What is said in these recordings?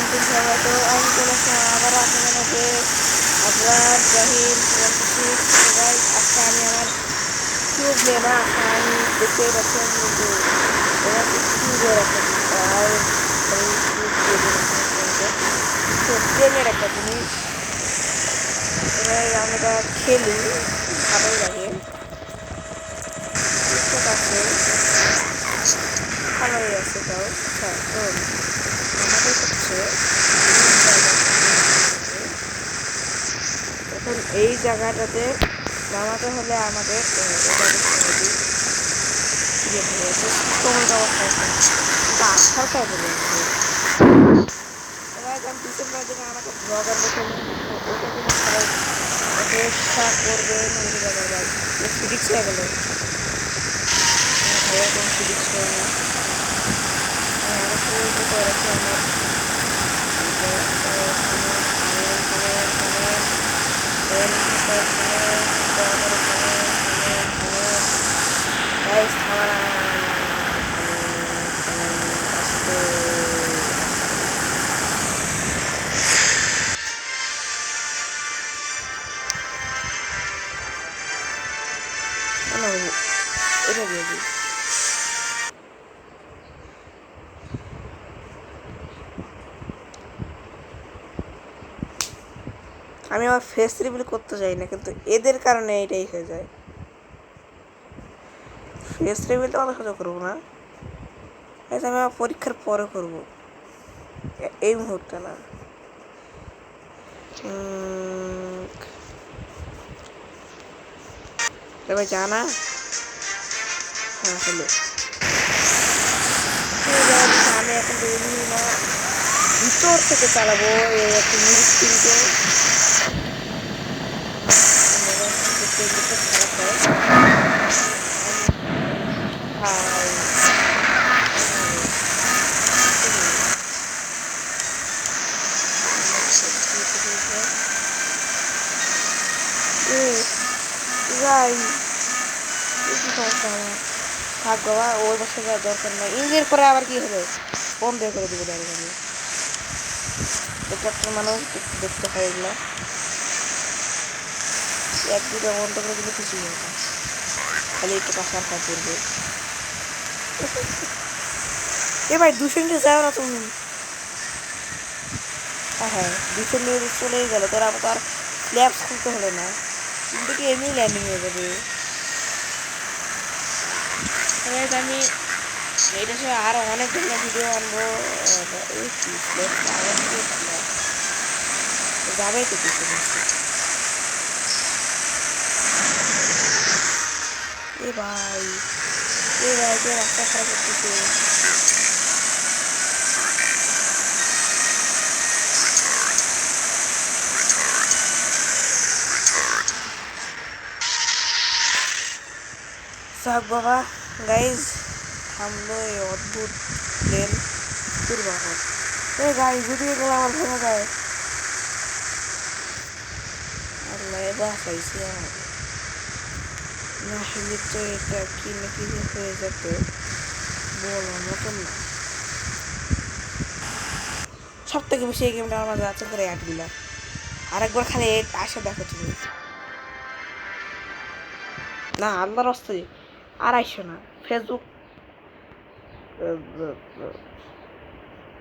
সবাই তো আমি চলে আসলাম আবার আপনাদের মধ্যে আবরার জাহির 76 গাইস। আজকে আমি আমার কিউব নিয়ে না আসা আমি দেখতেই পাচ্ছেন কিন্তু এবার কিউবের একটা আর এই কিউব প্লেনের একটা জিনিস এবার আমরা খেলি ভালোই লাগে ঠিক আছে ভালোই আছে তাও আচ্ছা তো আমাদের হচ্ছে এখন এই জায়গাটাতে নামাতে হলে আমাদের হালকা বলে আমি ডিসেম্বর দিনে আমাকে ব্লগার দেখে ওটা দিনে সবাই অপেক্ষা করবে ফিজিক্স হয়ে গেল ভাইয়া কোনো ফিজিক্স হয়ে না এটা দিয়ে দিই আমি আমার ফেস রিভিল করতে চাই না কিন্তু এদের কারণে এটাই হয়ে যায় ফেস রিভিলটা অত সোজা করবো না এটা আমি আমার পরীক্ষার পরে করবো এই মুহূর্তে না এবার জানা হ্যাঁ হলো আমি এখন বেরিয়ে না ভিতর থেকে চালাবো এই একটা মিউজিক কিনতে থাক বাবা ওই বছর যাওয়ার দরকার নাই ইঞ্জের পরে আবার কি হবে বন্ধ করে দেবো ডাইরেক্ট আমি একটা মানুষ দেখতে হয় এগুলো এক দুটো বন্ধ করে দিলে খুশি হবে খালি একটু কাঁচা খা করবে এ ভাই 200 মিনিটে যাও না তুমি হ্যাঁ 200 মিনিট চলেই গেল তোর আবার তো আর স্ল্যাবস খুলতে হলো না কিন্তু কি এমনি ল্যান্ডিং হয়ে যাবে আমি এইটা সে আরো অনেক ধরনের ভিডিও আনবো যাবেই তো কিছু এ ভাই কে রাস্তা খারাপ করতেছে সাক বাবা গাইজ থামলো এই অদ্ভুত প্লেন দুর্বাহন এই গাড়ি যদি এগুলো আমার ভেঙে যায় আল্লাহ বাঁচাইছি আমার না হলে তো এটা কি না কি হয়ে যেত বলার মতন না সব থেকে বেশি এই গেমটা আমার যাচ্ছে করে অ্যাডগুলা আরেকবার খালি আসে দেখো তুমি না আল্লাহর রাস্তা 250 না ফেসবুক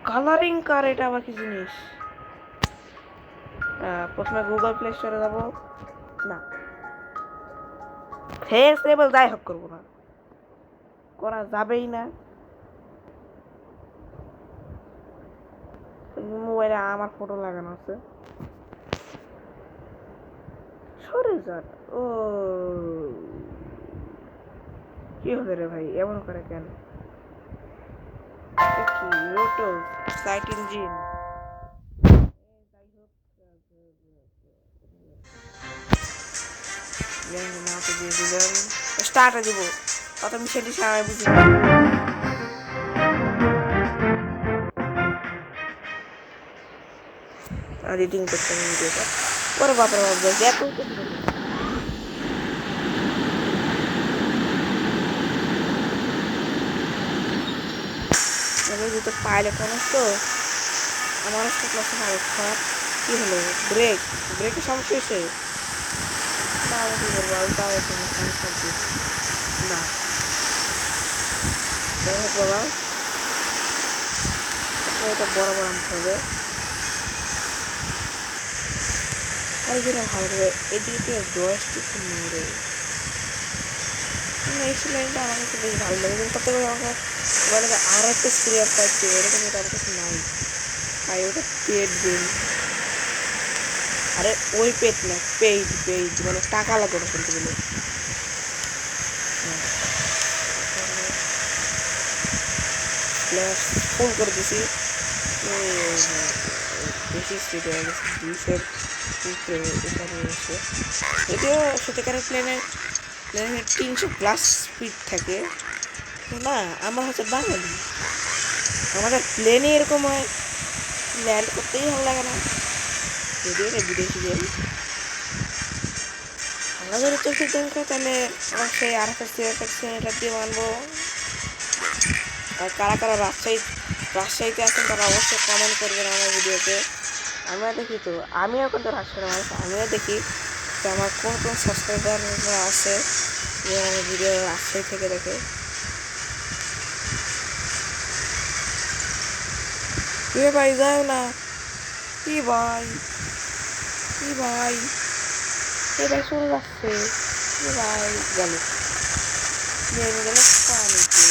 কালারিং কার এটা আবার কি জিনিস প্রথমে গুগল প্লে স্টোরে যাবো না ফেস লেবেল যাই হোক করবো না করা যাবেই না মোবাইলে আমার ফটো লাগানো আছে সরে যান ও কি হলো রে ভাই এমন করে কেন রোটো সাইট ইঞ্জিন দিয়ে দিলাম স্টার্টে দিব কত মিশনটি সারাই বুঝি এডিটিং করতে হবে ভিডিওটা পরে বাপরে বাপ যাই এত যেহেতু পাইলট মানুষ তো আমার ক্লাসে আরো খারাপ। কি হলো? ব্রেকের সমস্যা হয়েছে। না আমি কি করবো, আমি তাও একটু না যাই হোক বাবা, এটা বড় বড় আনতে হবে। আর যেটা ভালো করে এদিকে জয়স্টিক মেরে এই সিলাইনটা আমার কাছে বেশ ভালো লাগে, কিন্তু সত্যি করে আমাকে বলে আর একটা সিরিয়াল পাইছে এরকম, এটা আমার কাছে নাই। আর ওটা পেড গেম, আরে ওই পেড না, পেইড মানে টাকা লাগে ওটা খেলতে গেলে। ফোন করে দিছি, বেশি স্পিড হয়ে গেছে, 200 এখানে এসে। যদিও সত্যিকারের প্লেনের 300+ স্পিড থাকে না। আমরা হচ্ছে বাঙালি, আমাদের প্লেনে এরকম হয়, ল্যান্ড করতেই ভালো লাগে না। যদিও এটা বিদেশি গেম, আমরা যদি চলতে থাকে তাহলে অবশ্যই আর একটা দিয়ে মানবো। আর কারা কারা রাজশাহীতে আছেন তারা অবশ্যই কমেন্ট করবেন আমার ভিডিওতে। আমরা দেখি তো, আমিও কিন্তু রাজশাহীর মানুষ, আমিও দেখি যে আমার কোন কোন সাবস্ক্রাইবাররা আছে যে আমার ভিডিও রাজশাহী থেকে দেখে। এ ভাই যাও না, কি ভাই, কি ভাই, এ ভাই চলে যাচ্ছে, এ ভাই গেল, নেমে গেল পানিতে।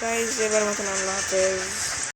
গাইস এবার মতন আল্লাহ হাফেজ।